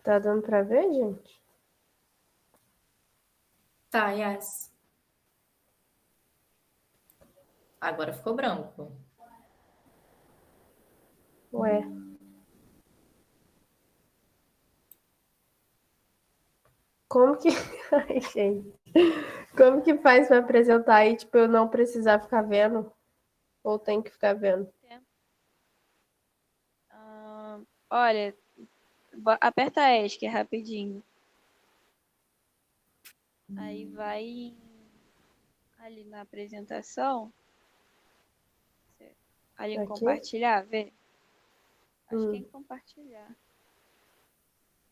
Tá dando pra ver, gente? Tá, Yas. Agora ficou branco. Ué. Como que. Ai, gente. Como que faz pra apresentar aí, tipo, eu não precisar ficar vendo? Ou tem que ficar vendo? Olha, aperta ESC rapidinho. Aí vai ali na apresentação, ali em Aqui? compartilhar, vê? Acho que é em Hum. compartilhar.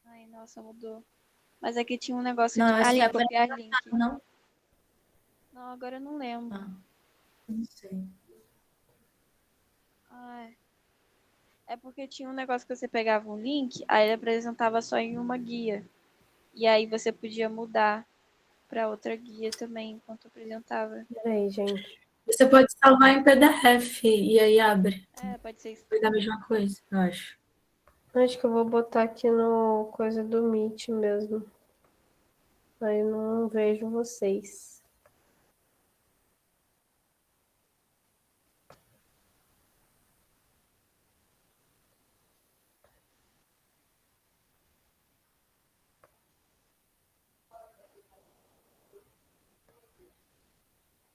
Ai, nossa, mudou. Mas aqui tinha um negócio Não, de. acho que Ali, é copiar apresentado, link. não? Não, agora eu não lembro. Ah, não sei. Ai. É porque tinha um negócio que você pegava um link, aí ele apresentava só em uma guia. E aí você podia mudar para outra guia também enquanto apresentava. Peraí, gente. Você pode salvar em PDF e aí abre. É, pode ser isso Foi da também. mesma coisa, eu acho. Acho que eu vou botar aqui no coisa do Meet mesmo. Aí eu não vejo vocês.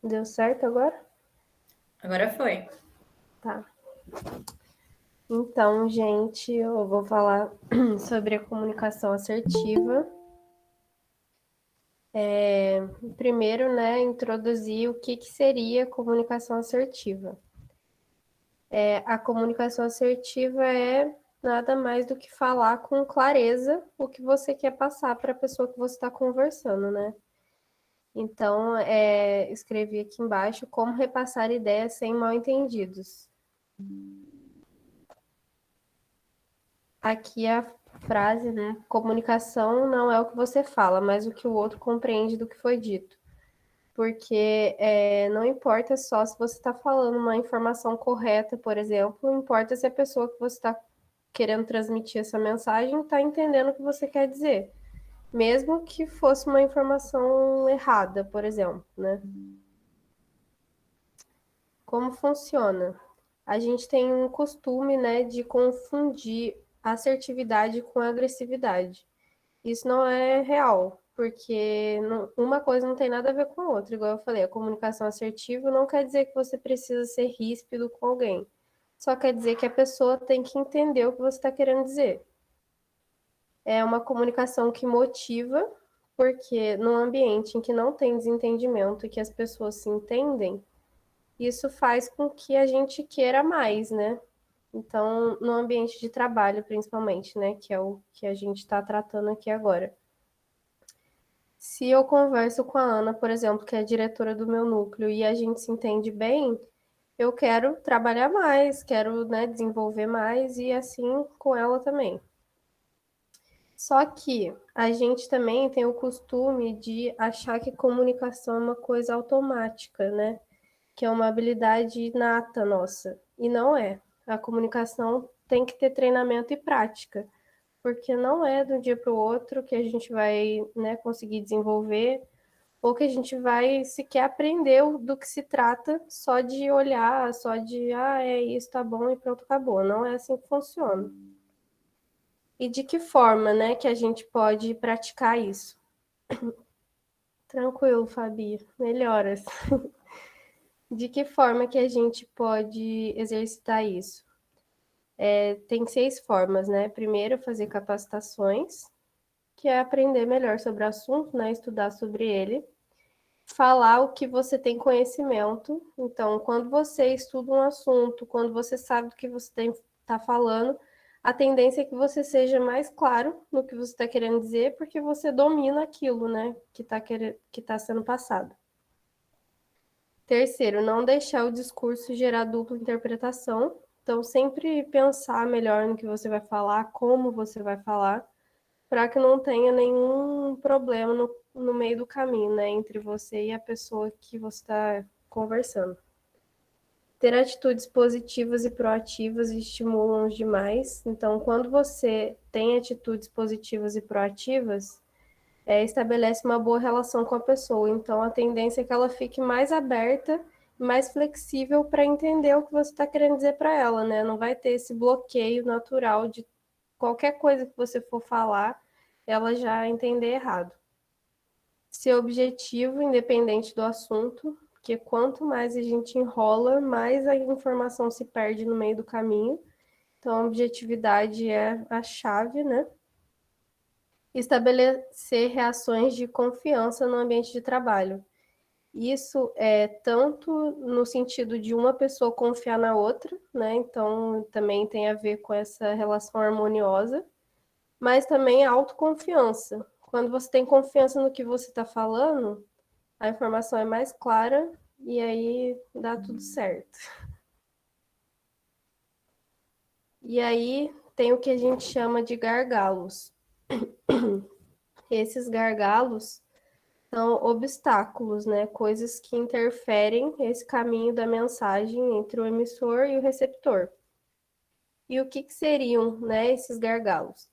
Deu certo agora? Agora foi. Tá. Então, gente, eu vou falar sobre a comunicação assertiva. Primeiro, né, introduzir o que seria comunicação assertiva. A comunicação assertiva é nada mais do que falar com clareza o que você quer passar para a pessoa que você está conversando, né? Então, escrevi aqui embaixo como repassar ideias sem mal-entendidos. Aqui a frase, né? Comunicação não é o que você fala, mas o que o outro compreende do que foi dito. Porque não importa só se você está falando uma informação correta, por exemplo, importa se a pessoa que você está querendo transmitir essa mensagem está entendendo o que você quer dizer. Mesmo que fosse uma informação errada, por exemplo, né? Como funciona? A gente tem um costume, né, de confundir assertividade com agressividade. Isso não é real, porque uma coisa não tem nada a ver com a outra. Igual eu falei, a comunicação assertiva não quer dizer que você precisa ser ríspido com alguém. Só quer dizer que a pessoa tem que entender o que você está querendo dizer. É uma comunicação que motiva, porque num ambiente em que não tem desentendimento e que as pessoas se entendem, isso faz com que a gente queira mais, né? Então, no ambiente de trabalho, principalmente, né? Que é o que a gente está tratando aqui agora. Se eu converso com a Ana, por exemplo, que é a diretora do meu núcleo, e a gente se entende bem, eu quero trabalhar mais, quero, né, desenvolver mais, e assim com ela também. Só que a gente também tem o costume de achar que comunicação é uma coisa automática, né? Que é uma habilidade inata nossa. E não é. A comunicação tem que ter treinamento e prática, porque não é de um dia para o outro que a gente vai, né, conseguir desenvolver, ou que a gente vai sequer aprender do que se trata só de olhar, só de, é isso, tá bom e pronto, acabou. Não é assim que funciona. E de que forma, né, que a gente pode praticar isso? Tranquilo, Fabi, melhoras. De que forma que a gente pode exercitar isso? Tem 6 formas, né? Primeiro, fazer capacitações, que é aprender melhor sobre o assunto, né? Estudar sobre ele. Falar o que você tem conhecimento. Então, quando você estuda um assunto, quando você sabe do que você está falando, a tendência é que você seja mais claro no que você está querendo dizer, porque você domina aquilo, né? Que tá sendo passado. Terceiro, não deixar o discurso gerar dupla interpretação. Então, sempre pensar melhor no que você vai falar, como você vai falar, para que não tenha nenhum problema no meio do caminho, né, entre você e a pessoa que você está conversando. Ter atitudes positivas e proativas estimulam os demais. Então, quando você tem atitudes positivas e proativas, estabelece uma boa relação com a pessoa. Então, a tendência é que ela fique mais aberta, mais flexível para entender o que você está querendo dizer para ela, né? Não vai ter esse bloqueio natural de qualquer coisa que você for falar, ela já entender errado. Ser objetivo, independente do assunto, porque quanto mais a gente enrola, mais a informação se perde no meio do caminho. Então, a objetividade é a chave, né? Estabelecer reações de confiança no ambiente de trabalho. Isso é tanto no sentido de uma pessoa confiar na outra, né? Então, também tem a ver com essa relação harmoniosa, mas também a autoconfiança. Quando você tem confiança no que você está falando, a informação é mais clara e aí dá tudo certo. E aí tem o que a gente chama de gargalos. Esses gargalos são obstáculos, né? Coisas que interferem esse caminho da mensagem entre o emissor e o receptor. E o que seriam, né, esses gargalos?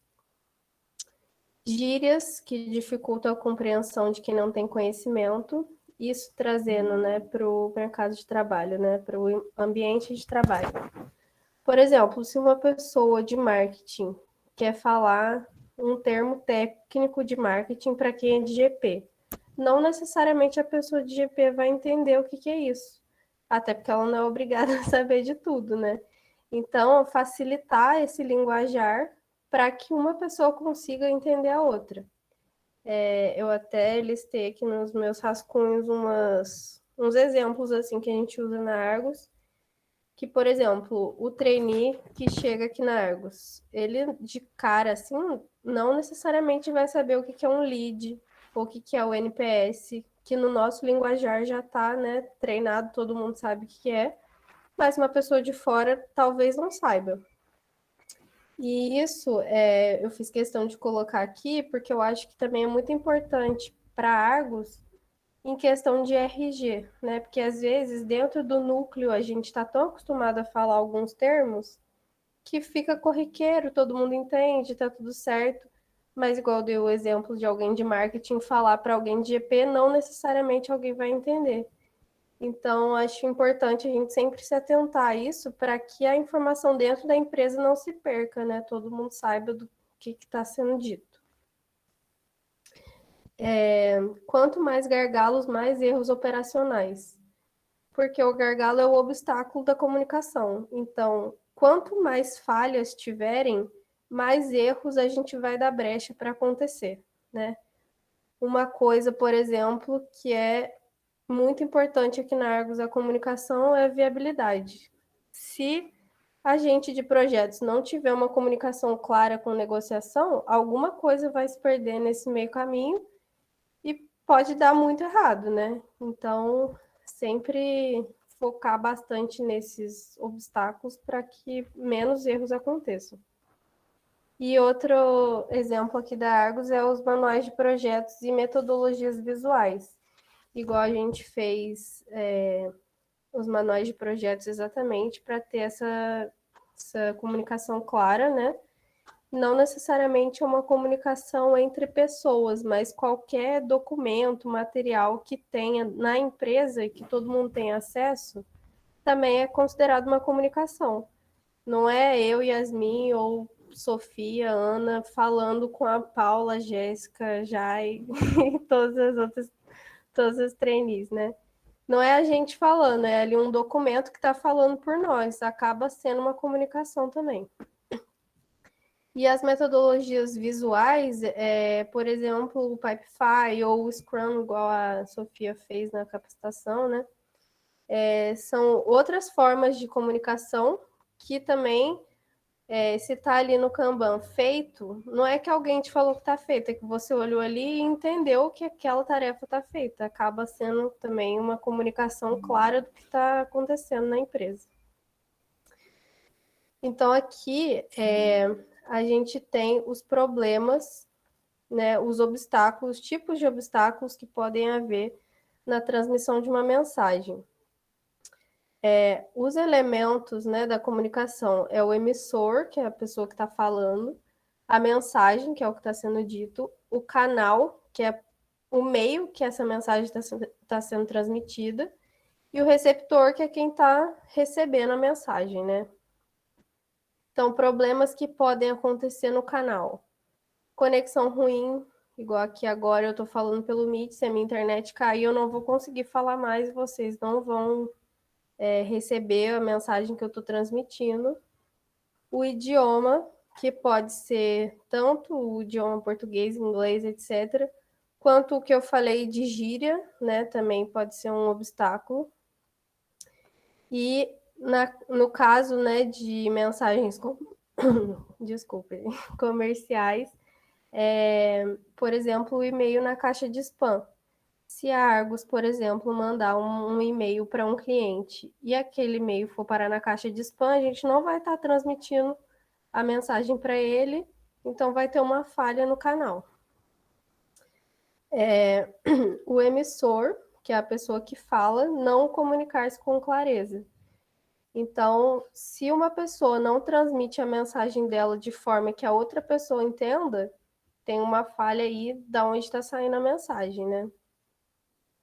Gírias que dificultam a compreensão de quem não tem conhecimento, isso trazendo, né, para o mercado de trabalho, né, para o ambiente de trabalho. Por exemplo, se uma pessoa de marketing quer falar um termo técnico de marketing para quem é de GP, não necessariamente a pessoa de GP vai entender o que é isso, até porque ela não é obrigada a saber de tudo, né? Então, facilitar esse linguajar para que uma pessoa consiga entender a outra. Eu até listei aqui nos meus rascunhos uns exemplos assim que a gente usa na Argos, que, por exemplo, o trainee que chega aqui na Argos, ele de cara, assim, não necessariamente vai saber o que é um lead, ou o que é o NPS, que no nosso linguajar já está, né, treinado, todo mundo sabe o que é, mas uma pessoa de fora talvez não saiba. E isso eu fiz questão de colocar aqui, porque eu acho que também é muito importante para Argos em questão de RG, né? Porque às vezes dentro do núcleo a gente está tão acostumado a falar alguns termos que fica corriqueiro, todo mundo entende, tá tudo certo. Mas igual deu o exemplo de alguém de marketing falar para alguém de GP, não necessariamente alguém vai entender. Então, acho importante a gente sempre se atentar a isso para que a informação dentro da empresa não se perca, né? Todo mundo saiba do que está sendo dito. Quanto mais gargalos, mais erros operacionais. Porque o gargalo é o obstáculo da comunicação. Então, quanto mais falhas tiverem, mais erros a gente vai dar brecha para acontecer, né? Uma coisa, por exemplo, que é muito importante aqui na Argos, a comunicação é a viabilidade. Se a gente de projetos não tiver uma comunicação clara com negociação, alguma coisa vai se perder nesse meio caminho e pode dar muito errado, né? Então, sempre focar bastante nesses obstáculos para que menos erros aconteçam. E outro exemplo aqui da Argos é os manuais de projetos e metodologias visuais. Igual a gente fez os manuais de projetos exatamente para ter essa comunicação clara, né? Não necessariamente uma comunicação entre pessoas, mas qualquer documento, material que tenha na empresa e que todo mundo tenha acesso, também é considerado uma comunicação. Não é eu, Yasmin, ou Sofia, Ana, falando com a Paula, Jéssica, Jai e todas as trainees, né? Não é a gente falando, é ali um documento que está falando por nós, acaba sendo uma comunicação também. E as metodologias visuais, por exemplo, o Pipefy ou o Scrum, igual a Sofia fez na capacitação, né? São outras formas de comunicação que também, se está ali no Kanban feito, não é que alguém te falou que está feito, é que você olhou ali e entendeu que aquela tarefa está feita. Acaba sendo também uma comunicação clara do que está acontecendo na empresa. Então, aqui a gente tem os problemas, né, os obstáculos, tipos de obstáculos que podem haver na transmissão de uma mensagem. Os elementos, né, da comunicação é o emissor, que é a pessoa que está falando, a mensagem, que é o que está sendo dito, o canal, que é o meio que essa mensagem está sendo transmitida, e o receptor, que é quem está recebendo a mensagem, né? Então, problemas que podem acontecer no canal. Conexão ruim, igual aqui agora eu estou falando pelo Meet, se a minha internet cair, eu não vou conseguir falar mais e vocês não vão receber a mensagem que eu estou transmitindo. O idioma, que pode ser tanto o idioma português, inglês, etc., quanto o que eu falei de gíria, né, também pode ser um obstáculo. E no caso, né, de mensagens desculpe, comerciais, por exemplo, o e-mail na caixa de spam. Se a Argos, por exemplo, mandar um e-mail para um cliente e aquele e-mail for parar na caixa de spam, a gente não vai estar transmitindo a mensagem para ele, então vai ter uma falha no canal. O emissor, que é a pessoa que fala, não comunicar-se com clareza. Então, se uma pessoa não transmite a mensagem dela de forma que a outra pessoa entenda, tem uma falha aí da onde está saindo a mensagem, né?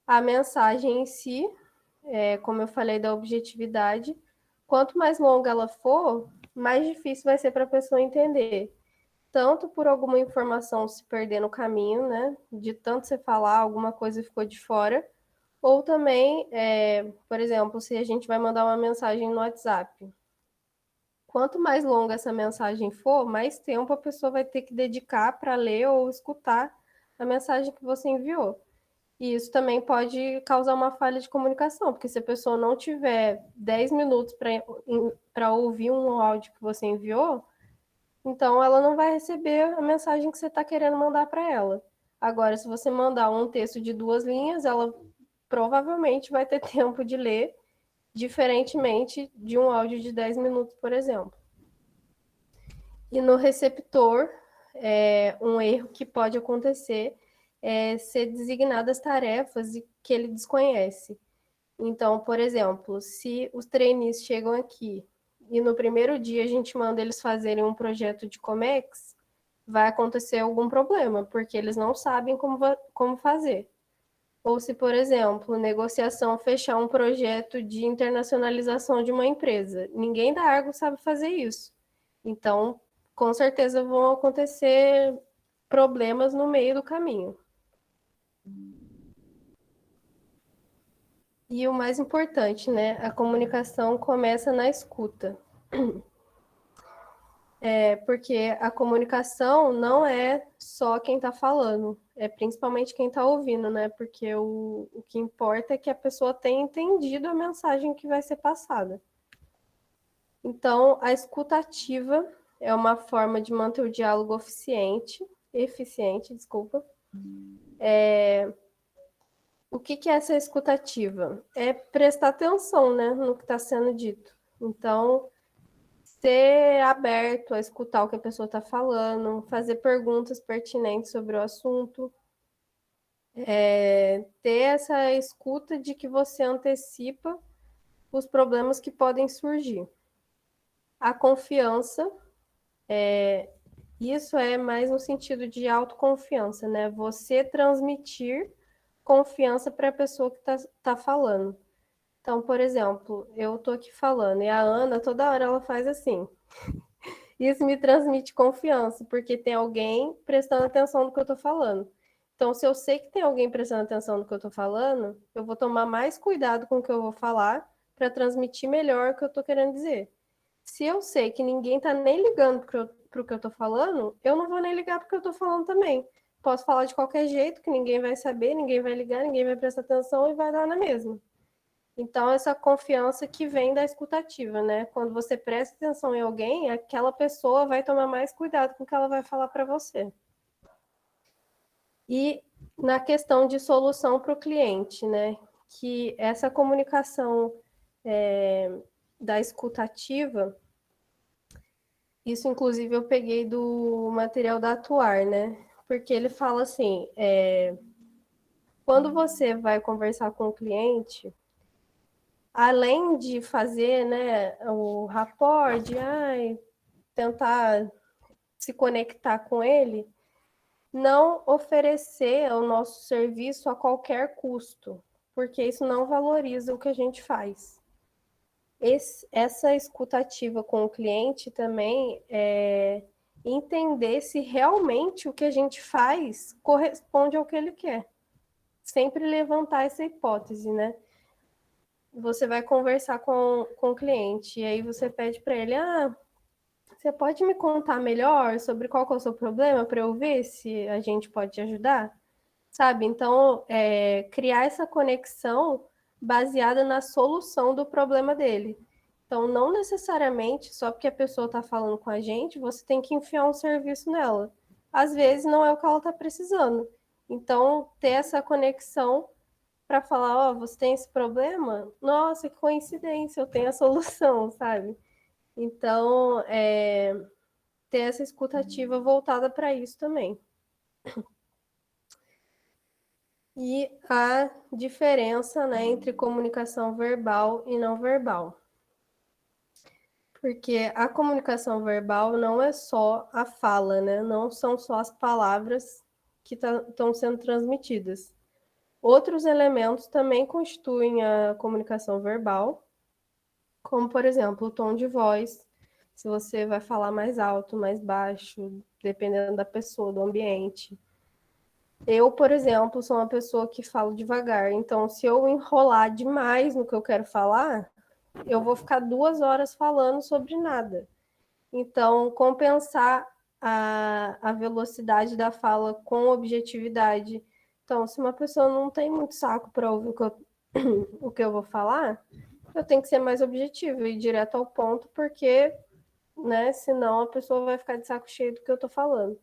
A mensagem em si, como eu falei da objetividade, quanto mais longa ela for, mais difícil vai ser para a pessoa entender. Tanto por alguma informação se perder no caminho, né? De tanto você falar, alguma coisa ficou de fora. Ou também, por exemplo, se a gente vai mandar uma mensagem no WhatsApp. Quanto mais longa essa mensagem for, mais tempo a pessoa vai ter que dedicar para ler ou escutar a mensagem que você enviou. E isso também pode causar uma falha de comunicação, porque se a pessoa não tiver 10 minutos para ouvir um áudio que você enviou, então ela não vai receber a mensagem que você está querendo mandar para ela. Agora, se você mandar um texto de 2 linhas, ela provavelmente vai ter tempo de ler, diferentemente de um áudio de 10 minutos, por exemplo. E no receptor, um erro que pode acontecer é ser designadas tarefas que ele desconhece. Então, por exemplo, se os trainees chegam aqui e no primeiro dia a gente manda eles fazerem um projeto de Comex, vai acontecer algum problema, porque eles não sabem como fazer. Ou se, por exemplo, negociação fechar um projeto de internacionalização de uma empresa. Ninguém da Argo sabe fazer isso. Então, com certeza vão acontecer problemas no meio do caminho. E o mais importante, né? A comunicação começa na escuta. Porque a comunicação não é só quem está falando, é principalmente quem está ouvindo, né? Porque o que importa é que a pessoa tenha entendido a mensagem que vai ser passada. Então, a escuta ativa é uma forma de manter o diálogo eficiente, desculpa. O que é essa escuta ativa? É prestar atenção, né, no que está sendo dito. Então, ser aberto a escutar o que a pessoa está falando, fazer perguntas pertinentes sobre o assunto, ter essa escuta de que você antecipa os problemas que podem surgir. A confiança, isso é mais no sentido de autoconfiança, né? Você transmitir confiança para a pessoa que está falando. Então, por exemplo, eu estou aqui falando e a Ana, toda hora ela faz assim. Isso me transmite confiança, porque tem alguém prestando atenção no que eu estou falando. Então, se eu sei que tem alguém prestando atenção no que eu estou falando, eu vou tomar mais cuidado com o que eu vou falar para transmitir melhor o que eu estou querendo dizer. Se eu sei que ninguém está nem ligando para o que eu estou falando, eu não vou nem ligar para o que eu estou falando também. Posso falar de qualquer jeito, que ninguém vai saber, ninguém vai ligar, ninguém vai prestar atenção e vai dar na mesma. Então, essa confiança que vem da escutativa, né? Quando você presta atenção em alguém, aquela pessoa vai tomar mais cuidado com o que ela vai falar para você. E na questão de solução para o cliente, né? Que essa comunicação da escutativa, isso inclusive eu peguei do material da Atuar, né? Porque ele fala assim, quando você vai conversar com o cliente, além de fazer, né, o rapport, de tentar se conectar com ele, não oferecer o nosso serviço a qualquer custo, porque isso não valoriza o que a gente faz. Essa escutativa com o cliente também é entender se realmente o que a gente faz corresponde ao que ele quer. Sempre levantar essa hipótese, né? Você vai conversar com o cliente e aí você pede para ele, você pode me contar melhor sobre qual que é o seu problema para eu ver se a gente pode te ajudar? Sabe? Então, criar essa conexão baseada na solução do problema dele. Então, não necessariamente, só porque a pessoa está falando com a gente, você tem que enfiar um serviço nela. Às vezes, não é o que ela está precisando. Então, ter essa conexão para falar, você tem esse problema? Nossa, que coincidência, eu tenho a solução, sabe? Então, ter essa escutativa voltada para isso também. E a diferença, né, entre comunicação verbal e não verbal. Porque a comunicação verbal não é só a fala, né? Não são só as palavras que estão sendo transmitidas. Outros elementos também constituem a comunicação verbal, como, por exemplo, o tom de voz, se você vai falar mais alto, mais baixo, dependendo da pessoa, do ambiente. Eu, por exemplo, sou uma pessoa que falo devagar, então se eu enrolar demais no que eu quero falar, eu vou ficar 2 horas falando sobre nada. Então, compensar a velocidade da fala com objetividade. Então, se uma pessoa não tem muito saco para ouvir o que eu vou falar, eu tenho que ser mais objetivo e ir direto ao ponto, porque, né, senão a pessoa vai ficar de saco cheio do que eu estou falando.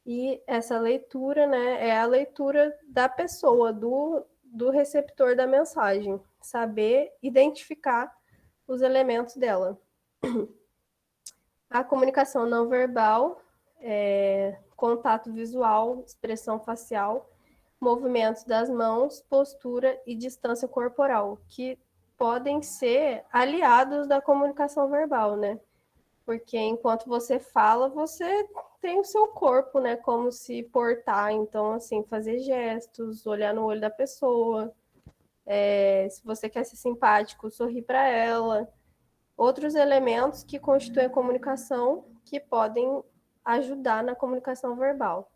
E essa leitura, né, é a leitura da pessoa, do receptor da mensagem, saber identificar os elementos dela. A comunicação não verbal, contato visual, expressão facial, movimentos das mãos, postura e distância corporal, que podem ser aliados da comunicação verbal, né? Porque enquanto você fala, você tem o seu corpo, né? Como se portar. Então, assim, fazer gestos, olhar no olho da pessoa. Se você quer ser simpático, sorrir para ela. Outros elementos que constituem a comunicação que podem ajudar na comunicação verbal.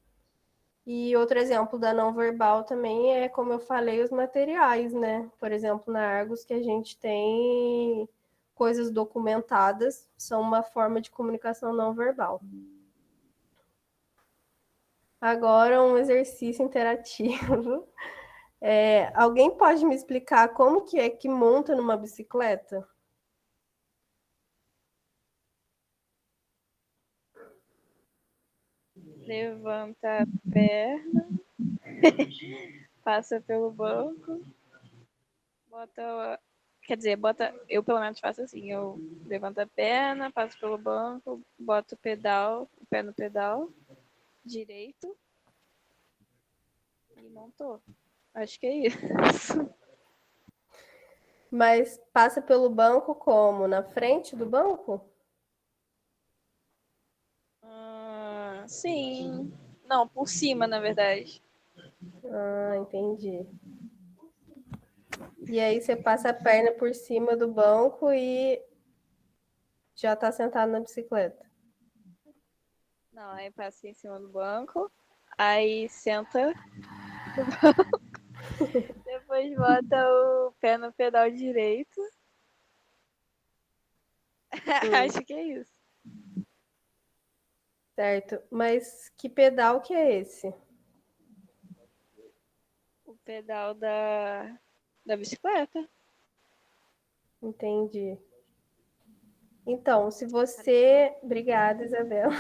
E outro exemplo da não verbal também é, como eu falei, os materiais, né? Por exemplo, na Argos, que a gente tem coisas documentadas, são uma forma de comunicação não verbal. Agora, um exercício interativo. Alguém pode me explicar como que é que monta numa bicicleta? Levanta a perna, passa pelo banco, bota. Quer dizer, eu pelo menos faço assim, eu levanto a perna, passo pelo banco, boto o pé no pedal direito e montou. Acho que é isso. Mas passa pelo banco como? Na frente do banco? Sim. Não, por cima, na verdade. Entendi. E aí você passa a perna por cima do banco e já tá sentado na bicicleta. Não, aí passa em cima do banco, aí senta no banco, depois bota o pé no pedal direito. Acho que é isso. Certo. Mas que pedal que é esse? O pedal da bicicleta. Entendi. Então, se você. Obrigada, Isabel.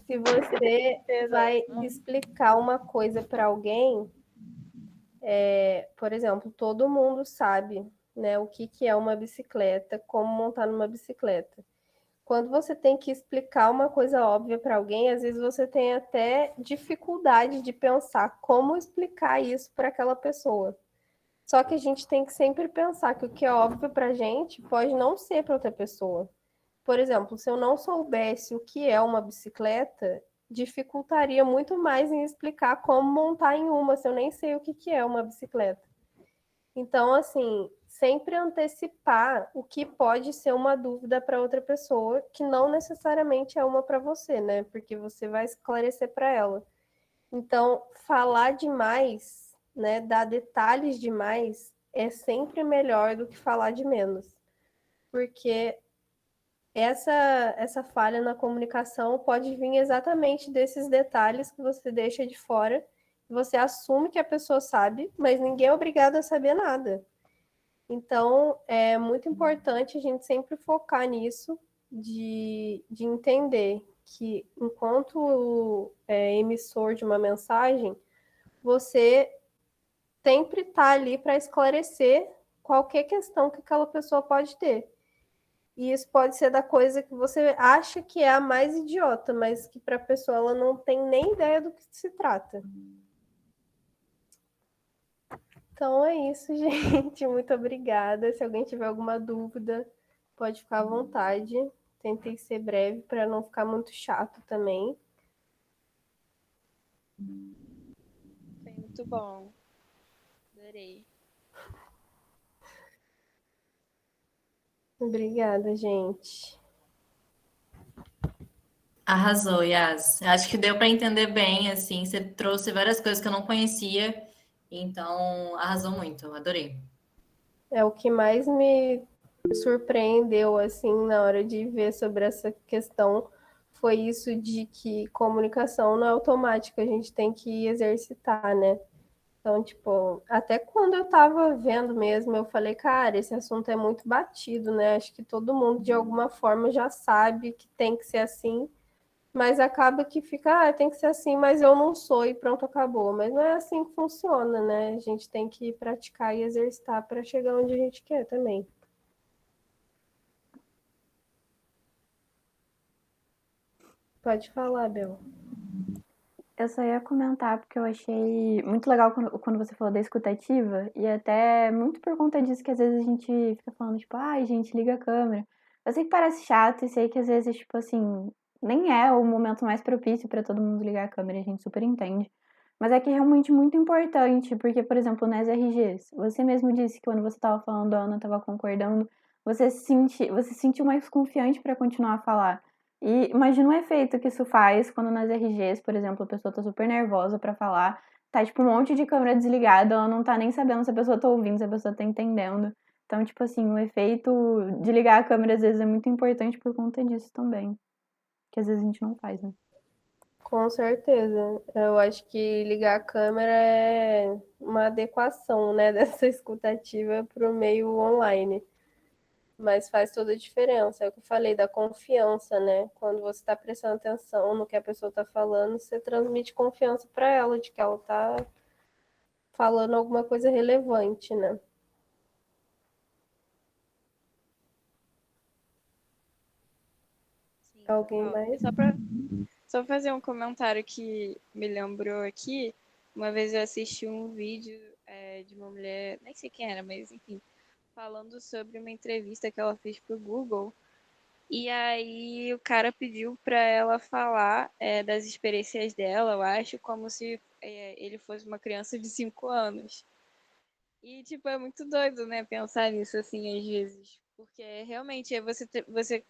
Se você vai explicar uma coisa para alguém, por exemplo, todo mundo sabe, né, o que é uma bicicleta, como montar numa bicicleta. Quando você tem que explicar uma coisa óbvia para alguém, às vezes você tem até dificuldade de pensar como explicar isso para aquela pessoa. Só que a gente tem que sempre pensar que o que é óbvio pra gente pode não ser para outra pessoa. Por exemplo, se eu não soubesse o que é uma bicicleta, dificultaria muito mais em explicar como montar em uma, se eu nem sei o que é uma bicicleta. Então, assim, sempre antecipar o que pode ser uma dúvida para outra pessoa, que não necessariamente é uma para você, né? Porque você vai esclarecer para ela. Então, falar demais, né, dar detalhes demais é sempre melhor do que falar de menos. Porque essa falha na comunicação pode vir exatamente desses detalhes que você deixa de fora. Você assume que a pessoa sabe, mas ninguém é obrigado a saber nada. Então, é muito importante a gente sempre focar nisso, de entender que, enquanto emissor de uma mensagem, você sempre está ali para esclarecer qualquer questão que aquela pessoa pode ter. E isso pode ser da coisa que você acha que é a mais idiota, mas que para a pessoa ela não tem nem ideia do que se trata. Então é isso, gente. Muito obrigada. Se alguém tiver alguma dúvida, pode ficar à vontade. Tentei ser breve para não ficar muito chato também. Foi muito bom. Adorei. Obrigada, gente. Arrasou, Yas. Acho que deu para entender bem, assim, você trouxe várias coisas que eu não conhecia, então arrasou muito, adorei. É o que mais me surpreendeu assim na hora de ver sobre essa questão foi isso de que comunicação não é automática, a gente tem que exercitar, né? Então, tipo, até quando eu tava vendo mesmo, eu falei, cara, esse assunto é muito batido, né? Acho que todo mundo de alguma forma já sabe que tem que ser assim, mas acaba que fica, tem que ser assim, mas eu não sou e pronto, acabou. Mas não é assim que funciona, né? A gente tem que praticar e exercitar para chegar onde a gente quer também. Pode falar, Bel. Eu só ia comentar porque eu achei muito legal quando você falou da escutativa, e até muito por conta disso que às vezes a gente fica falando, tipo, ai, gente, liga a câmera. Eu sei que parece chato e sei que às vezes, tipo assim, nem é o momento mais propício pra todo mundo ligar a câmera, a gente super entende. Mas é que é realmente muito importante, porque, por exemplo, nas RGs, você mesmo disse que quando você tava falando, a Ana tava concordando, você se sentiu mais confiante pra continuar a falar. E imagina o efeito que isso faz quando nas RGs, por exemplo, a pessoa tá super nervosa pra falar, tá tipo um monte de câmera desligada, ela não tá nem sabendo se a pessoa tá ouvindo, se a pessoa tá entendendo. Então, tipo assim, o efeito de ligar a câmera às vezes é muito importante por conta disso também. Que às vezes a gente não faz, né? Com certeza. Eu acho que ligar a câmera é uma adequação, né, dessa escutativa para o meio online. Mas faz toda a diferença. É o que eu falei da confiança, né? Quando você está prestando atenção no que a pessoa está falando, você transmite confiança para ela de que ela está falando alguma coisa relevante, né? Sim, Alguém total. E mais? só fazer um comentário que me lembrou aqui. Uma vez eu assisti um vídeo de uma mulher, nem sei quem era, mas enfim, falando sobre uma entrevista que ela fez pro Google. E aí o cara pediu para ela falar das experiências dela, eu acho, como se ele fosse uma criança de 5 anos. E, tipo, é muito doido, né, pensar nisso, assim, às vezes. Porque realmente você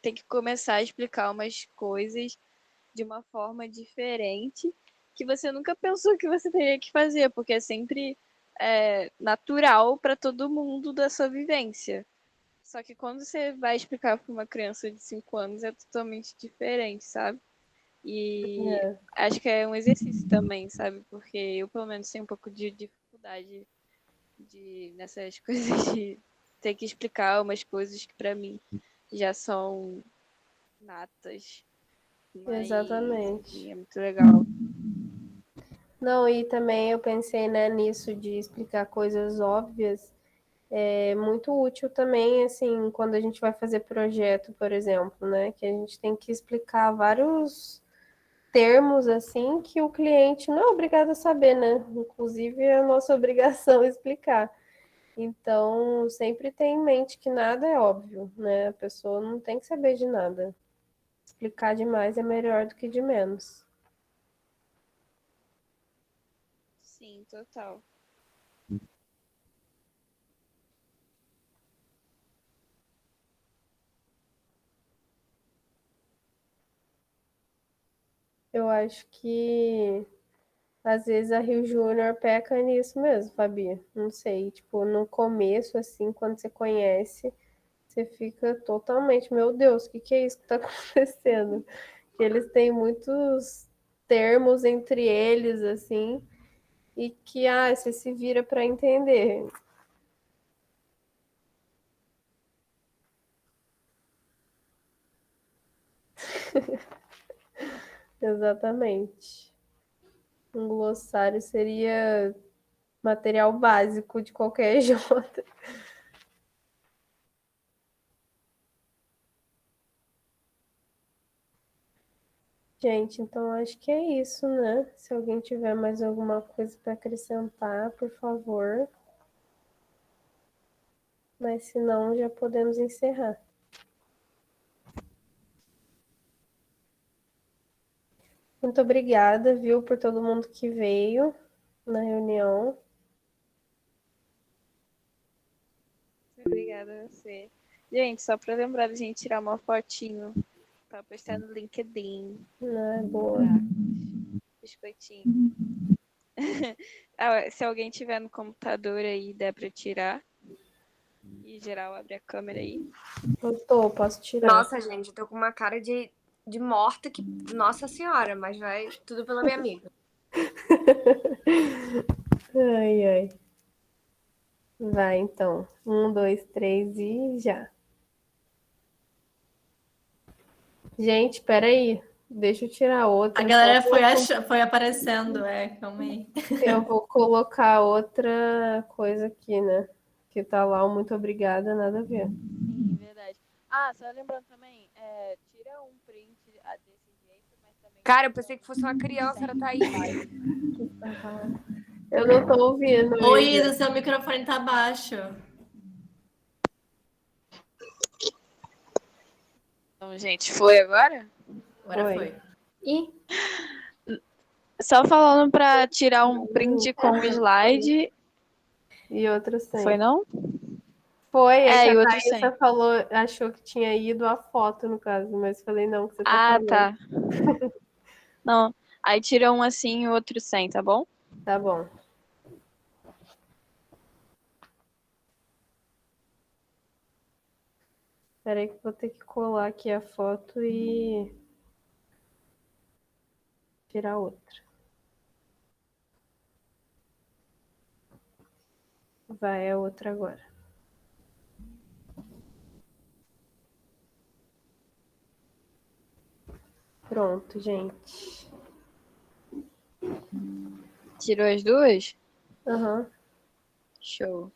tem que começar a explicar umas coisas de uma forma diferente que você nunca pensou que você teria que fazer, porque é sempre natural para todo mundo da sua vivência. Só que quando você vai explicar para uma criança de 5 anos é totalmente diferente, sabe? E É, acho que é um exercício também, sabe? Porque eu, pelo menos, tenho um pouco de dificuldade nessas coisas de ter que explicar umas coisas que para mim já são natas. Mas, enfim, exatamente. é muito legal. Não, e também eu pensei, né, nisso de explicar coisas óbvias. É muito útil também, assim, quando a gente vai fazer projeto, por exemplo, né? Que a gente tem que explicar vários termos, assim, que o cliente não é obrigado a saber, né? Inclusive, é a nossa obrigação explicar. Então, sempre tem em mente que nada é óbvio, né? A pessoa não tem que saber de nada. Explicar demais é melhor do que de menos. Sim, total. Eu acho que às vezes a Rio Júnior peca nisso mesmo, Fabi. Não sei, tipo, no começo, assim, quando você conhece, você fica totalmente, meu Deus, o que que é isso que tá acontecendo? Que eles têm muitos termos entre eles, assim, e que, você se vira para entender. Exatamente. Um glossário seria material básico de qualquer J. Gente, então acho que é isso, né? Se alguém tiver mais alguma coisa para acrescentar, por favor. Mas se não, já podemos encerrar. Muito obrigada, viu, por todo mundo que veio na reunião. Obrigada a você. Gente, só pra lembrar da gente tirar uma fotinho pra postar no LinkedIn. Né? Boa. Biscoitinho. Se alguém tiver no computador aí, der pra tirar. E geral, abre a câmera aí. Eu posso tirar. Nossa, gente, eu tô com uma cara de morta que. Nossa senhora, mas vai tudo pela minha amiga. Ai, ai. Vai, então. 1, 2, 3 e já. Gente, peraí. Deixa eu tirar outra. A galera foi aparecendo, calma aí. Eu vou colocar outra coisa aqui, né? Que tá lá, o muito obrigada, nada a ver. Sim, verdade. Só lembrando também, tira um print desse jeito, mas também. Cara, eu pensei que fosse uma criança, era Thaís. Eu não tô ouvindo. Oi, Isa. o seu microfone tá baixo. Então, gente, foi agora? Agora foi. Ih, Só falando pra tirar um print com o slide. e outro sem. Foi, não? Foi, E a outro Thaísa sem. falou, achou que tinha ido a foto, no caso, mas falei, não, que você tá falando. Tá. Não. Aí tira um assim e o outro sem, tá bom? Tá bom. Peraí que eu vou ter que colar aqui a foto e tirar outra. Vai a outra agora. Pronto, gente. Tirou as duas? Aham. Show.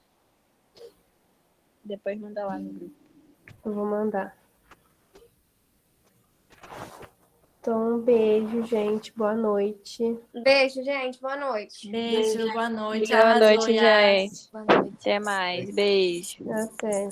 Depois manda lá no grupo. Eu vou mandar. Então, um beijo, gente. Boa noite. Beijo, gente. Boa noite. Beijo, boa noite. Boa Arrasou, noite, Yas. gente. Até mais. Beijo. Até.